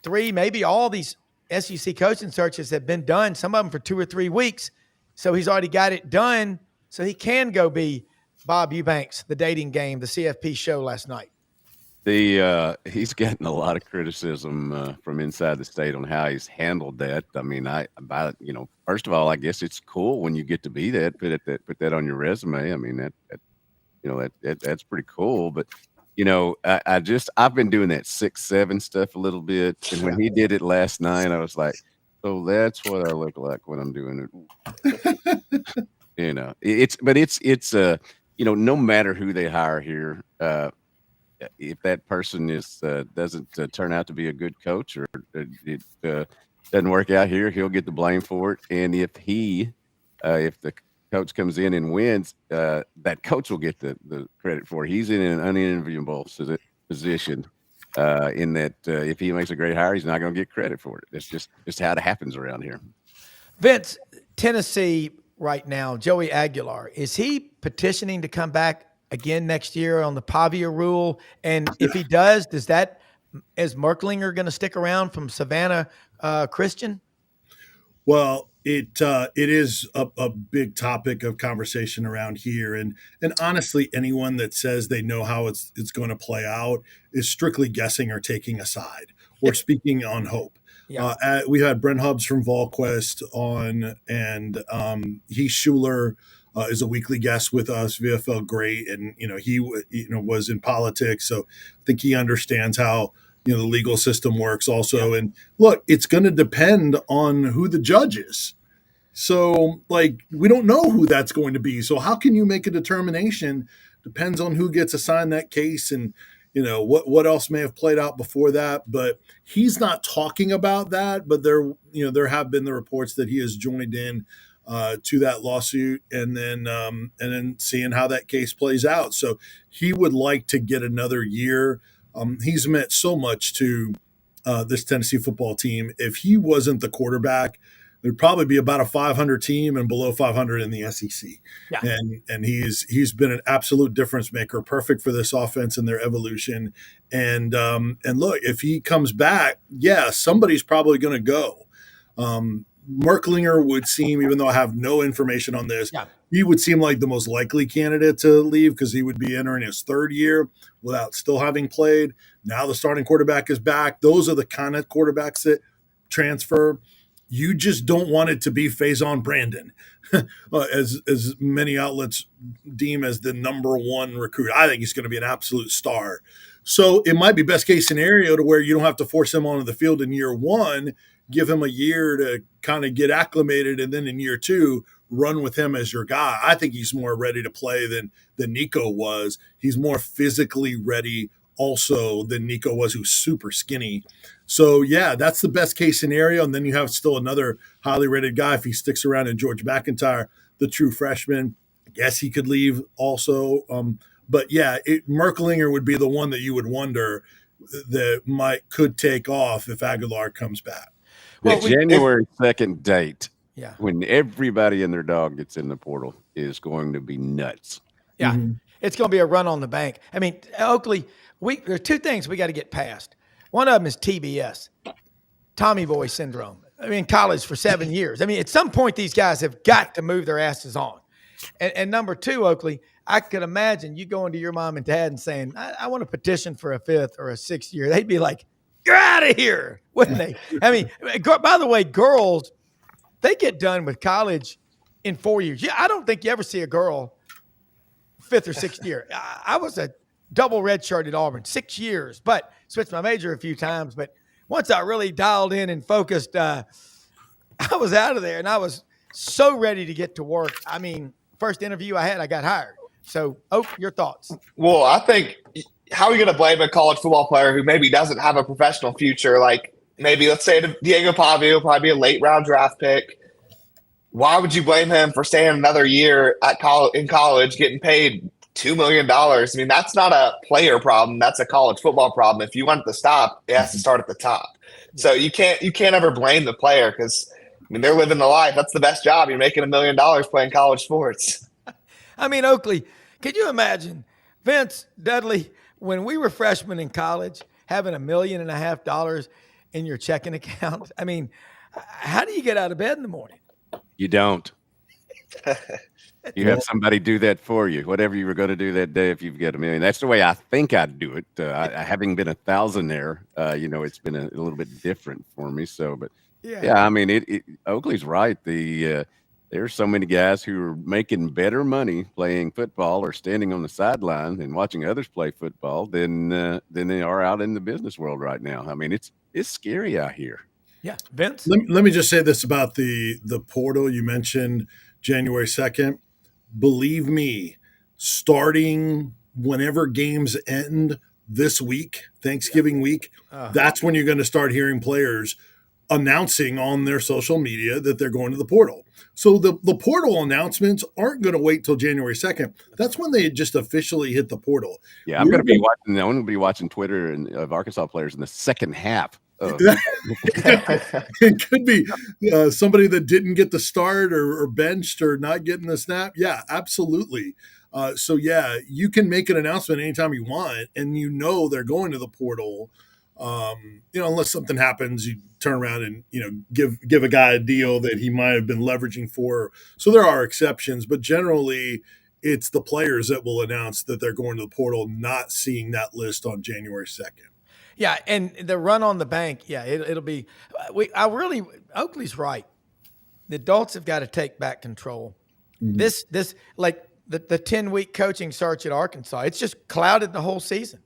3, maybe all these SEC coaching searches have been done, some of them for 2 or 3 weeks. So he's already got it done. so he can go be Bob Eubanks, the dating game, the CFP show last night. He's gotten a lot of criticism from inside the state on how he's handled that. I mean, first of all, I guess it's cool when you get to be that, put that on your resume. I mean, that's pretty cool. But I've been doing that 6'7" stuff a little bit, and when he did it last night, I was like, so that's what I look like when I'm doing it. It's no matter who they hire here. If that person doesn't turn out to be a good coach, or it doesn't work out here, he'll get the blame for it. And if the coach comes in and wins, that coach will get the credit for it. He's in an unenviable position in that if he makes a great hire, he's not going to get credit for it. That's just how it happens around here. Vince, Tennessee right now, Joey Aguilar, is he petitioning to come back again next year on the Pavia rule? And if he does, is Merklinger going to stick around from Savannah Christian? Well, it is a big topic of conversation around here, and honestly, anyone that says they know how it's going to play out is strictly guessing or taking a side or speaking on hope. Yeah. We had Brent Hubbs from VolQuest on, and Heath Schuler is a weekly guest with us, VFL great, and he was in politics, so I think he understands how the legal system works also. Yeah. And look, it's going to depend on who the judge is. So we don't know who that's going to be. So how can you make a determination? Depends on who gets assigned that case and what else may have played out before that. But he's not talking about that. But there have been the reports that he has joined in to that lawsuit, and then seeing how that case plays out. So he would like to get another year. He's meant so much to this Tennessee football team. If he wasn't the quarterback, there'd probably be about a 500 team and below 500 in the SEC. Yeah. And he's been an absolute difference maker, perfect for this offense and their evolution. And look, if he comes back, somebody's probably going to go. Merklinger would seem, even though I have no information on this, he would seem like the most likely candidate to leave because he would be entering his third year without still having played. Now the starting quarterback is back. Those are the kind of quarterbacks that transfer. You just don't want it to be Faison Brandon, as many outlets deem as the number one recruit. I think he's going to be an absolute star. So it might be best case scenario to where you don't have to force him onto the field in year one, give him a year to kind of get acclimated, and then in year two, run with him as your guy. I think he's more ready to play than Nico was. He's more physically ready also than Nico was, who's super skinny. So, that's the best case scenario. And then you have still another highly rated guy if he sticks around in George McIntyre, the true freshman. I guess he could leave also. But Merklinger would be the one that you would wonder that could take off if Aguilar comes back. Well, January 2nd date, when everybody and their dog gets in the portal, is going to be nuts. Yeah, It's going to be a run on the bank. I mean, Oakley, there are two things we got to get past. One of them is TBS, Tommy Boy syndrome. I mean, college for 7 years. I mean, at some point, these guys have got to move their asses on. And number two, Oakley, I could imagine you going to your mom and dad and saying, I want to petition for a 5th or a 6th year. They'd be like, you're out of here, wouldn't they? I mean, by the way, girls, they get done with college in 4 years. Yeah, I don't think you ever see a girl 5th or 6th year. I was a double redshirt at Auburn, 6 years, but switched my major a few times. But once I really dialed in and focused, I was out of there, and I was so ready to get to work. I mean, first interview I had, I got hired. So, your thoughts? Well, I think how are you going to blame a college football player who maybe doesn't have a professional future? Like maybe let's say Diego Pavia will probably be a late round draft pick. Why would you blame him for staying another year in college, getting paid $2 million? I mean, that's not a player problem. That's a college football problem. If you want it to stop, it has to start at the top. So you can't ever blame the player because, I mean, they're living the life. That's the best job. You're making $1 million playing college sports. I mean, Oakley, could you imagine Vince, Dudley, when we were freshmen in college, having $1.5 million in your checking account? I mean, how do you get out of bed in the morning? You don't. You have somebody do that for you, whatever you were going to do that day. If you've got $1 million, that's the way I think I'd do it. Having been a thousandaire, it's been a little bit different for me. So, but yeah, I mean, Oakley's right. There's so many guys who are making better money playing football or standing on the sideline and watching others play football than they are out in the business world right now. I mean, it's scary out here. Yeah, Vince. Let me just say this about the portal. You mentioned January 2nd. Believe me, starting whenever games end this week, Thanksgiving week, that's when you're going to start hearing players announcing on their social media that they're going to the portal. So the portal announcements aren't going to wait till January 2nd. That's when they just officially hit the portal. Yeah, I'm going to be watching Twitter of Arkansas players in the second half. It could be somebody that didn't get the start or benched or not getting the snap. Yeah, absolutely. So yeah, you can make an announcement anytime you want, and they're going to the portal. Unless something happens, you turn around and give a guy a deal that he might have been leveraging for. So there are exceptions, but generally it's the players that will announce that they're going to the portal, not seeing that list on January 2nd. Yeah, and the run on the bank, yeah, it'll be. Oakley's right. The adults have got to take back control. Mm-hmm. This like the 10-week coaching search at Arkansas, it's just clouded the whole season.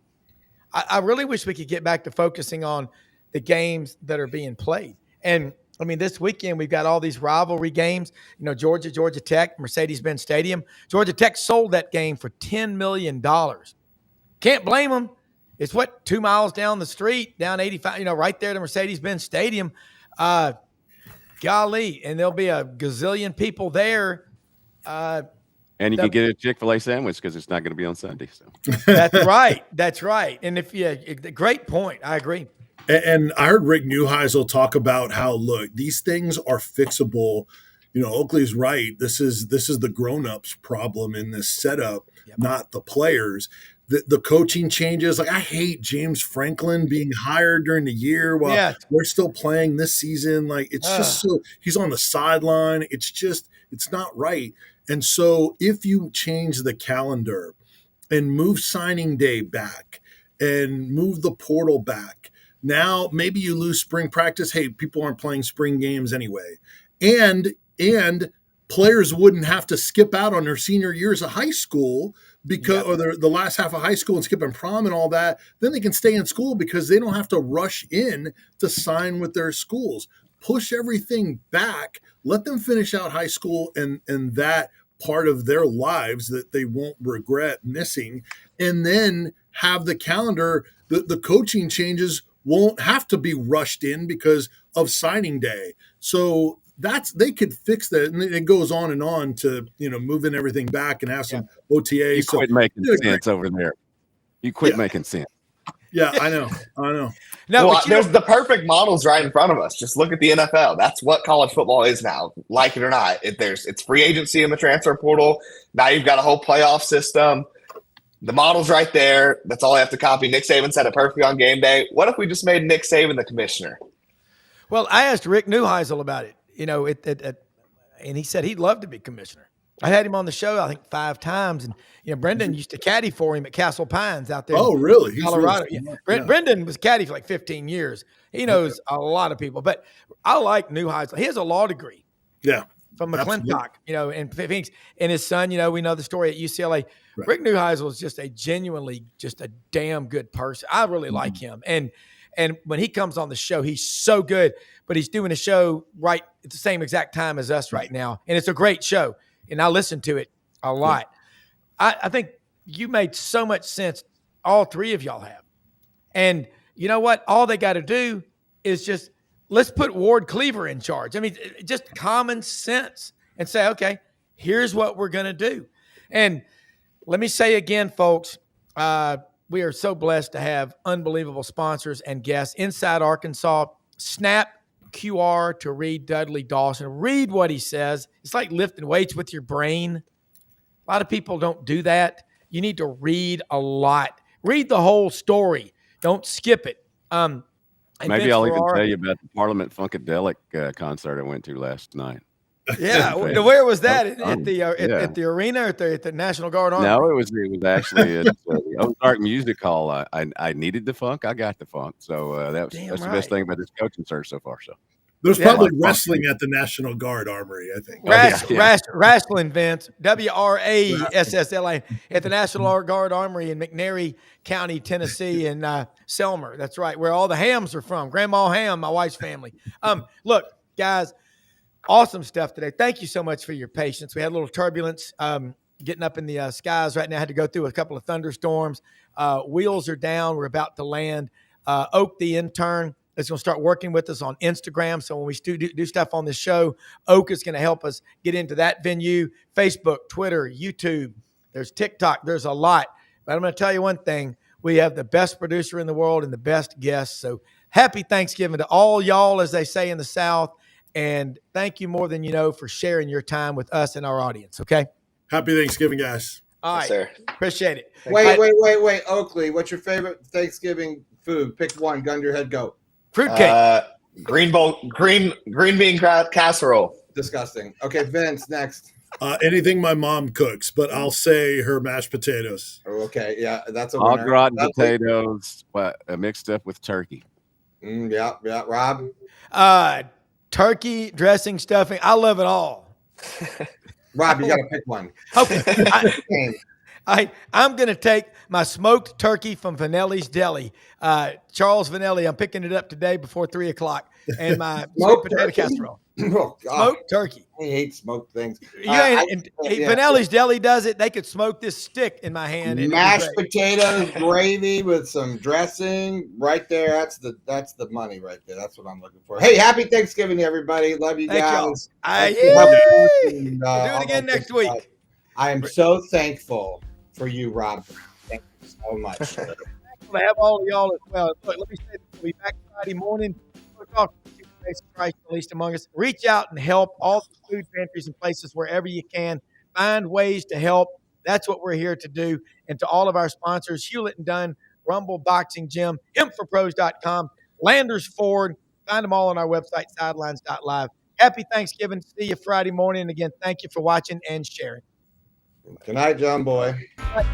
I really wish we could get back to focusing on the games that are being played. And I mean, this weekend we've got all these rivalry games. Georgia Tech, Mercedes-Benz Stadium. Georgia Tech sold that game for $10 million. Can't blame them. It's 2 miles down the street, down 85, right there to Mercedes-Benz Stadium. Golly, and there'll be a gazillion people there. And you can get a Chick-fil-A sandwich because it's not going to be on Sunday. So That's right. That's right. And great point. I agree. And I heard Rick Neuheisel talk about how, look, these things are fixable. Oakley's right. This is the grown-ups problem in this setup, not the players. The coaching changes. Like, I hate James Franklin being hired during the year while we're still playing this season. Like, it's just he's on the sideline. It's not right. And so if you change the calendar and move signing day back and move the portal back, now maybe you lose spring practice. Hey, people aren't playing spring games anyway. And players wouldn't have to skip out on their senior years of high school or the last half of high school and skipping prom and all that. Then they can stay in school because they don't have to rush in to sign with their schools. Push everything back. Let them finish out high school and that part of their lives that they won't regret missing, and then have the calendar. The coaching changes won't have to be rushed in because of signing day. So they could fix that, and it goes on and on to moving everything back and have some OTAs. You quit making sense over there. You quit making sense. Yeah, I know. No, there's the perfect models right in front of us. Just look at the NFL. That's what college football is now, like it or not. It's free agency in the transfer portal. Now you've got a whole playoff system. The model's right there. That's all I have to copy. Nick Saban said it perfectly on game day. What if we just made Nick Saban the commissioner? Well, I asked Rick Neuheisel about it. And he said he'd love to be commissioner. I had him on the show, I think 5 times. And, Brendan used to caddy for him at Castle Pines out there. Oh, really? In Colorado. Brendan was caddy for like 15 years. He knows a lot of people. But I like Neuheisel. He has a law degree. Yeah. From McClintock, in Phoenix. And his son, we know the story at UCLA. Right. Rick Neuheisel is just a damn good person. I really like him. And when he comes on the show, he's so good. But he's doing a show right at the same exact time as us right now. And it's a great show. And I listen to it a lot. I think you made so much sense. All 3 of y'all have. And you know what? All they got to do is just, let's put Ward Cleaver in charge. I mean, just common sense, and say, okay, here's what we're going to do. And let me say again, folks, we are so blessed to have unbelievable sponsors and guests. Inside Arkansas, snap QR to read Dudley Dawson. Read what he says. It's like lifting weights with your brain. A lot of people don't do that. You need to read a lot. Read the whole story. Don't skip it. Maybe I'll even tell you about the Parliament Funkadelic concert I went to last night. Yeah. Fan. Where was that? That was At fun. the at the arena or at the National Guard Army? No, it was actually at the Ozark Music Hall. I needed the funk. I got the funk. So that's the best right. thing about this coaching search so far. So There's Yeah. probably wrestling at the National Guard Armory, I think. Wrestling, Vince. WRASSLA at the National Guard Armory in McNairy County, Tennessee, in Selmer. That's right, where all the Hams are from. Grandma Ham, my wife's family. Look, guys, awesome stuff today. Thank you so much for your patience. We had a little turbulence getting up in the skies right now. I had to go through a couple of thunderstorms. Wheels are down. We're about to land. Oak, the intern, is going to start working with us on Instagram. So when we do stuff on this show, Oak is going to help us get into that venue. Facebook, Twitter, YouTube. There's TikTok. There's a lot. But I'm going to tell you one thing. We have the best producer in the world and the best guests. So happy Thanksgiving to all y'all, as they say in the South. And thank you more than you know for sharing your time with us and our audience. Okay. Happy Thanksgiving, guys. All right. Yes, sir. Appreciate it. Wait. Oakley, what's your favorite Thanksgiving food? Pick one. Gun to your head. Go. Fruitcake. Green bean casserole. Disgusting. Okay, Vince, next. Anything my mom cooks, but I'll say her mashed potatoes. Okay, yeah, that's a all winner. gratin potatoes mixed up with turkey. Yeah, Rob. Turkey, dressing, stuffing. I love it all. Rob, you got to pick one. Okay. I'm going to take my smoked turkey from Vanelli's Deli. Charles Vanelli, I'm picking it up today before 3 o'clock. And my sweet potato casserole. Oh, God. Smoked turkey. I hate smoked things. Vanelli's Deli does it. They could smoke this stick in my hand. Mashed potatoes, gravy with some dressing, right there. That's the money right there. That's what I'm looking for. Hey, happy Thanksgiving, everybody! Love you guys. We'll do it again next week. I am so thankful for you, Rob. Thank you so much. Thankful to have all of y'all as well. Look, let me say this. We'll be back Friday morning. We'll talk to you, Christ, released among us. Reach out and help all the food pantries and places wherever you can. Find ways to help. That's what we're here to do. And to all of our sponsors, Hewlett and Dunn, Rumble Boxing Gym, ImForPros.com, Landers Ford. Find them all on our website, sidelines.live. Happy Thanksgiving. See you Friday morning. Again, thank you for watching and sharing. Good night, John Boy. Good night.